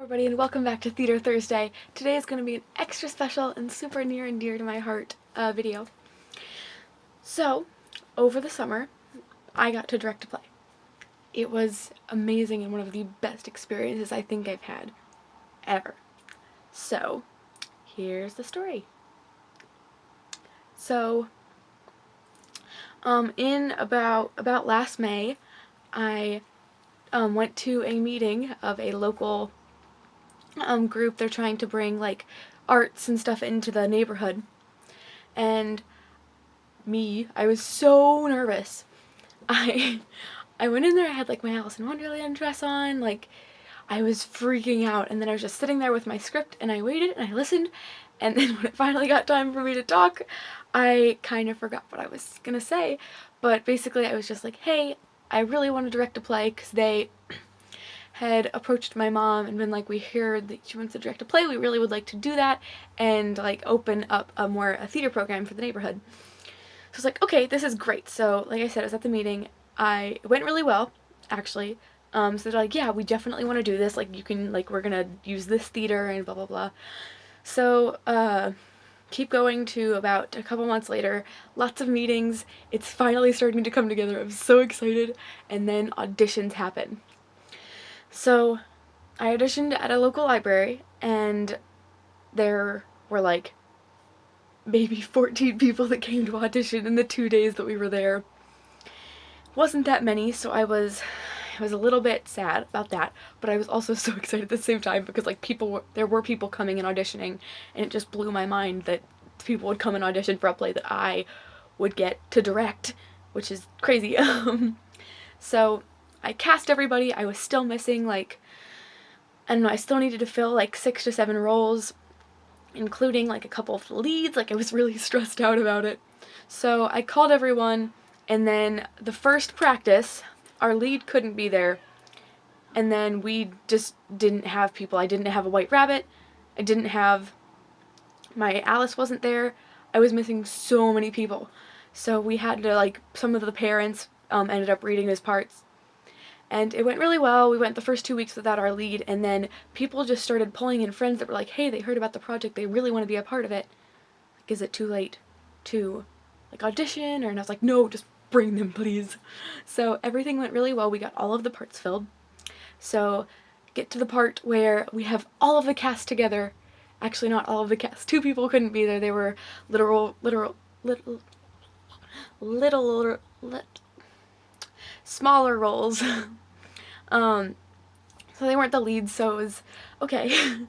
Everybody, and welcome back to Theater Thursday. Today is going to be an extra special and super near and dear to my heart video. So, over the summer, I got to direct a play. It was amazing and one of the best experiences I think I've had ever. So, here's the story. So, in about last May, I went to a meeting of a local group. They're trying to bring like arts and stuff into the neighborhood, and I was so nervous. I went in there, I had like my Alice in Wonderland dress on, like I was freaking out, and then I was just sitting there with my script and I waited and I listened, and then when it finally got time for me to talk, I kind of forgot what I was gonna say, but basically I was just like, hey, I really want to direct a play, because they had approached my mom and been like, we heard that she wants to direct a play, we really would like to do that and like open up a theater program for the neighborhood. So I was like, okay, this is great. So like I said, I was at the meeting. It went really well, actually. So they're like, yeah, we definitely want to do this, like you can, like we're gonna use this theater and blah blah blah. So keep going to about a couple months later, lots of meetings, it's finally starting to come together. I'm so excited, and then auditions happen. So I auditioned at a local library, and there were like maybe 14 people that came to audition in the 2 days that we were there. Wasn't that many, so I was a little bit sad about that, but I was also so excited at the same time, because like there were people coming and auditioning, and it just blew my mind that people would come and audition for a play that I would get to direct, which is crazy. So I cast everybody. I was still missing like, I don't know, I still needed to fill like 6 to 7 roles, including like a couple of the leads. Like I was really stressed out about it. So I called everyone, and then the first practice, our lead couldn't be there, and then we just didn't have people. I didn't have a White Rabbit, my Alice wasn't there, I was missing so many people. So we had to, like, some of the parents ended up reading his parts, and it went really well. We went the first 2 weeks without our lead, and then people just started pulling in friends that were like, hey, they heard about the project, they really want to be a part of it. Like, is it too late to like audition? And I was like, no, just bring them, please. So everything went really well. We got all of the parts filled. So get to the part where we have all of the cast together. Actually, not all of the cast. 2 people couldn't be there. They were little smaller roles. So they weren't the leads, so it was okay.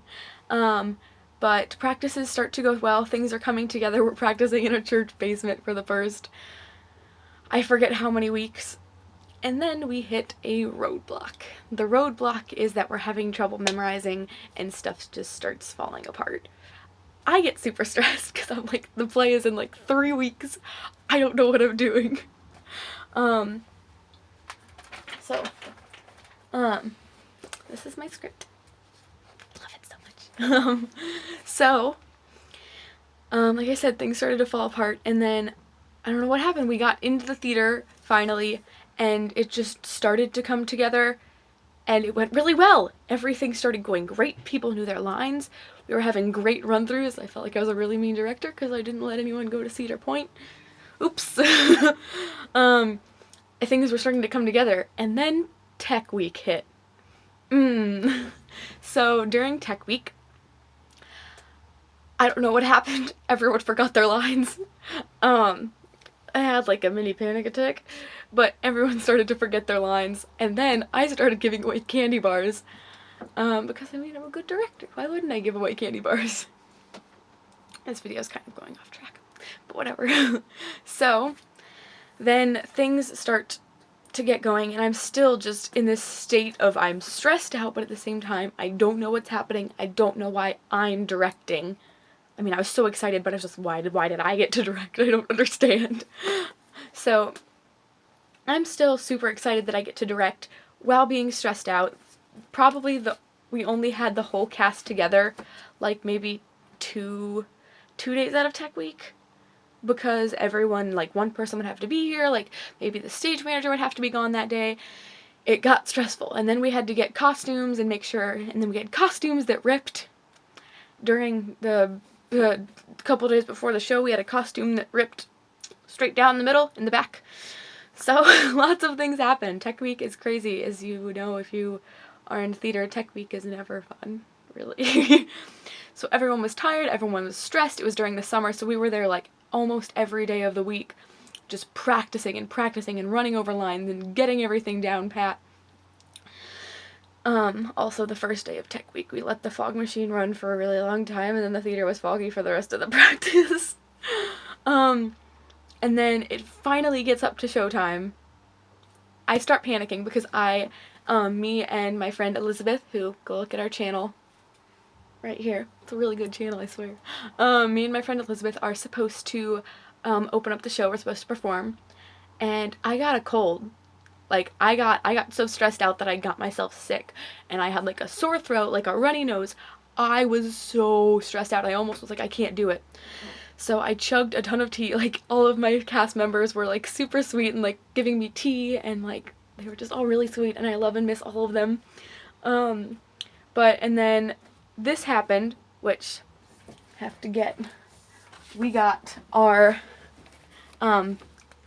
But practices start to go well. Things are coming together. We're practicing in a church basement for the first, I forget how many weeks. And then we hit a roadblock. The roadblock is that we're having trouble memorizing, and stuff just starts falling apart. I get super stressed because I'm like, the play is in like 3 weeks. I don't know what I'm doing. This is my script. Love it so much. Like I said, things started to fall apart, and then I don't know what happened. We got into the theater finally, and it just started to come together, and it went really well. Everything started going great. People knew their lines. We were having great run-throughs. I felt like I was a really mean director because I didn't let anyone go to Cedar Point. Oops. Things were starting to come together, and then Tech Week hit. So during Tech Week, I don't know what happened. Everyone forgot their lines. I had like a mini panic attack, but everyone started to forget their lines, and then I started giving away candy bars, because I mean, I'm a good director. Why wouldn't I give away candy bars? This video's kind of going off track, but whatever. So then things start to get going, and I'm still just in this state of, I'm stressed out, but at the same time, I don't know what's happening. I don't know why I'm directing. I mean, I was so excited, but I was just, why did I get to direct? I don't understand. So I'm still super excited that I get to direct while being stressed out. Probably we only had the whole cast together like maybe two days out of Tech Week, because everyone, like one person would have to be here, like maybe the stage manager would have to be gone that day. it got stressful. And then we had to get costumes and make sure, and then we had costumes that ripped during the couple days before the show. We had a costume that ripped straight down the middle in the back. So lots of things happen. Tech Week is crazy, as you know if you are in theater. Tech Week is never fun, really. So everyone was tired, everyone was stressed. It was during the summer, so we were there like almost every day of the week, just practicing and running over lines and getting everything down pat. Also the first day of Tech Week, we let the fog machine run for a really long time, and then the theater was foggy for the rest of the practice. And then it finally gets up to showtime. I start panicking because me and my friend Elizabeth, who, go look at our channel right here. It's a really good channel, I swear. Me and my friend Elizabeth are supposed to open up the show. We're supposed to perform. And I got a cold. Like, I got so stressed out that I got myself sick. And I had like a sore throat, like a runny nose. I was so stressed out. I almost was like, I can't do it. So I chugged a ton of tea. Like, all of my cast members were like super sweet and like giving me tea, and like they were just all really sweet, and I love and miss all of them. And then this happened, which we got our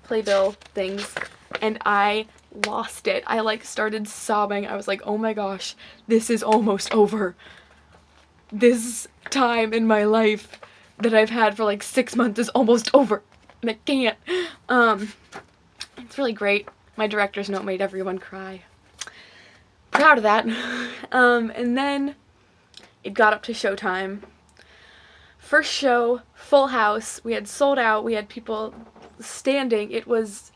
playbill things, and I lost it. I like started sobbing. I was like, oh my gosh, this is almost over. This time in my life that I've had for like 6 months is almost over, and I can't. It's really great. My director's note made everyone cry. Proud of that. And then it got up to showtime. First show, full house. We had sold out. We had people standing. It was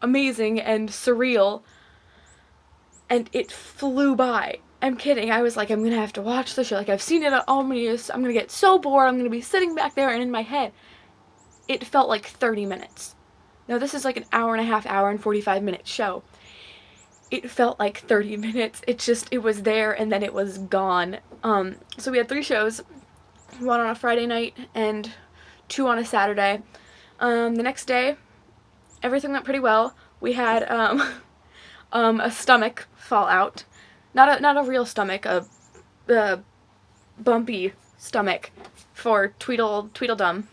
amazing and surreal. And it flew by. I'm kidding. I was like, I'm gonna have to watch the show. Like, I've seen it at all many years. I'm gonna get so bored. I'm gonna be sitting back there, and in my head, it felt like 30 minutes. Now, this is like an hour and a half, hour and 45-minute show. It felt like 30 minutes. It was there, and then it was gone. So we had 3 shows. 1 on a Friday night, and 2 on a Saturday. The next day, everything went pretty well. We had, a stomach fallout. Not a real stomach, a bumpy stomach for Tweedledum.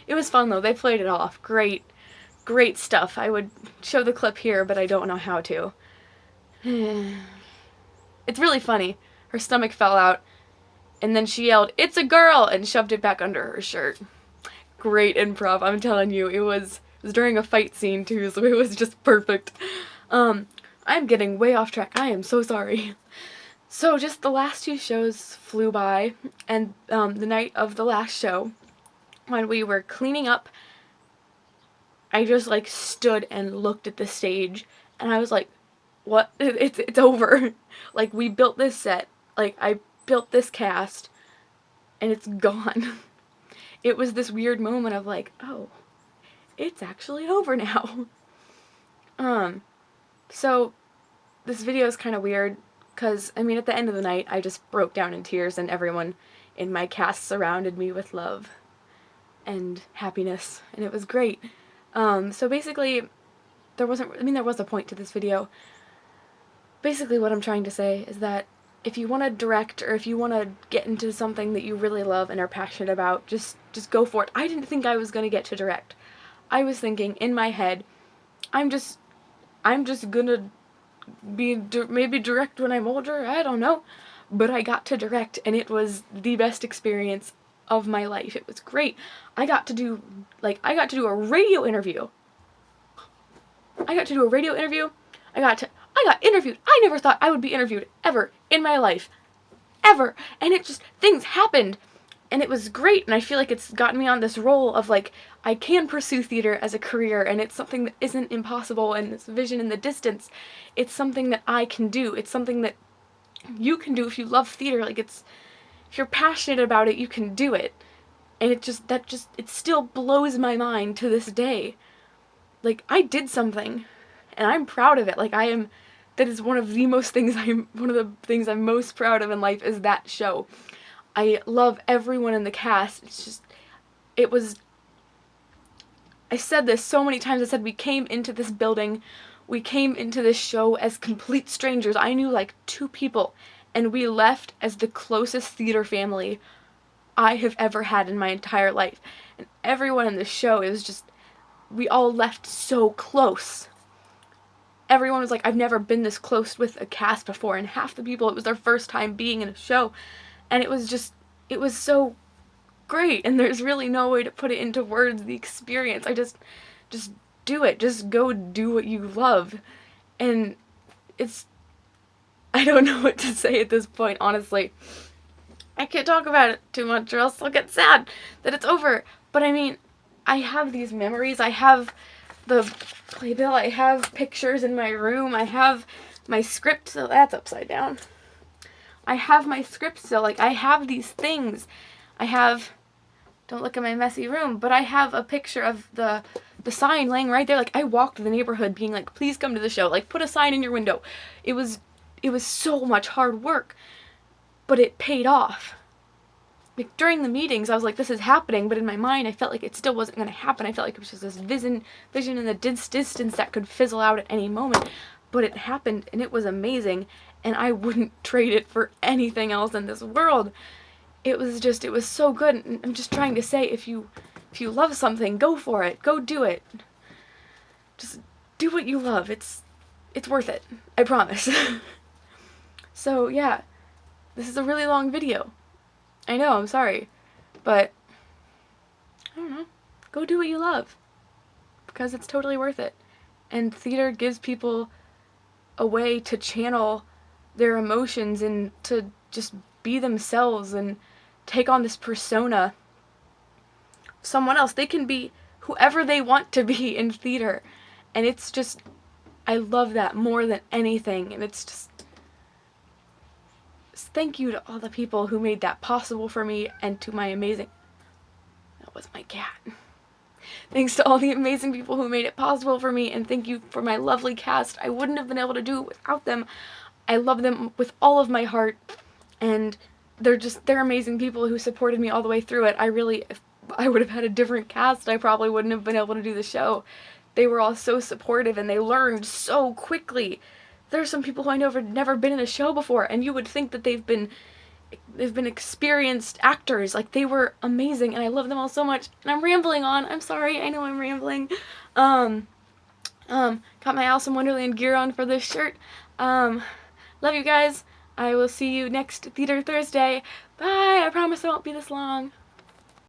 It was fun though. They played it off. Great stuff. I would show the clip here, but I don't know how to. It's really funny. Her stomach fell out, and then she yelled, "It's a girl!" and shoved it back under her shirt. Great improv, I'm telling you. It was during a fight scene too, so it was just perfect. I'm getting way off track. I am so sorry. So just the last 2 shows flew by, and the night of the last show, when we were cleaning up, I just like stood and looked at the stage, and I was like, what? It's over. Like, we built this set, like I built this cast, and it's gone. It was this weird moment of like, oh, it's actually over now. So this video is kind of weird, because, I mean, at the end of the night, I just broke down in tears, and everyone in my cast surrounded me with love and happiness, and it was great. So basically, there was a point to this video. Basically, what I'm trying to say is that if you want to direct, or if you want to get into something that you really love and are passionate about, just go for it. I didn't think I was going to get to direct. I was thinking, in my head, I'm just gonna maybe direct when I'm older, I don't know. But I got to direct, and it was the best experience of my life. It was great. I got to do a radio interview. I got interviewed. I never thought I would be interviewed ever in my life. Ever. And it just, things happened. And it was great, and I feel like it's gotten me on this role of like, I can pursue theater as a career, and it's something that isn't impossible, and it's vision in the distance. It's something that I can do. It's something that you can do if you love theater. Like, if you're passionate about it, you can do it. And it still blows my mind to this day. Like, I did something, and I'm proud of it. Like, that is one of the things I'm most proud of in life, is that show. I love everyone in the cast. I said this so many times. I said we came into this building We came into this show as complete strangers. I knew like 2 people, and we left as the closest theater family I have ever had in my entire life. And everyone in the show, it was just, we all left so close. Everyone was like, I've never been this close with a cast before, and half the people, it was their first time being in a show, and it was so great, and there's really no way to put it into words, the experience. Just do it. Just go do what you love. And I don't know what to say at this point, honestly. I can't talk about it too much or else I'll get sad that it's over. But I mean, I have these memories. I have the playbill. I have pictures in my room. I have my script. So that's upside down. I have my script still. Like, I have these things. I have, don't look at my messy room, but I have a picture of the sign laying right there. Like, I walked the neighborhood being like, please come to the show. Like, put a sign in your window. It was so much hard work, but it paid off. Like, during the meetings, I was like, this is happening, but in my mind, I felt like it still wasn't going to happen. I felt like it was just this vision in the distance that could fizzle out at any moment, but it happened, and it was amazing, and I wouldn't trade it for anything else in this world. It was so good, and I'm just trying to say, if you love something, go for it. Go do it. Just do what you love. It's worth it. I promise. So, yeah. This is a really long video. I know, I'm sorry. But, I don't know. Go do what you love. Because it's totally worth it. And theater gives people a way to channel their emotions and to just be themselves and take on this persona. Someone else. They can be whoever they want to be in theater. And it's just, I love that more than anything. And it's just thank you to all the people who made that possible for me, and to my amazing, that was my cat. Thanks to all the amazing people who made it possible for me, and thank you for my lovely cast. I wouldn't have been able to do it without them. I love them with all of my heart, and they're amazing people who supported me all the way through it. If I would have had a different cast, I probably wouldn't have been able to do the show. They were all so supportive, and they learned so quickly. There's some people who I know have never been in a show before, and you would think that they've been experienced actors. Like, they were amazing, and I love them all so much. And I'm rambling on. I'm sorry. I know I'm rambling. Got my Alice in Wonderland gear on for this shirt. Love you guys. I will see you next Theater Thursday. Bye. I promise it won't be this long.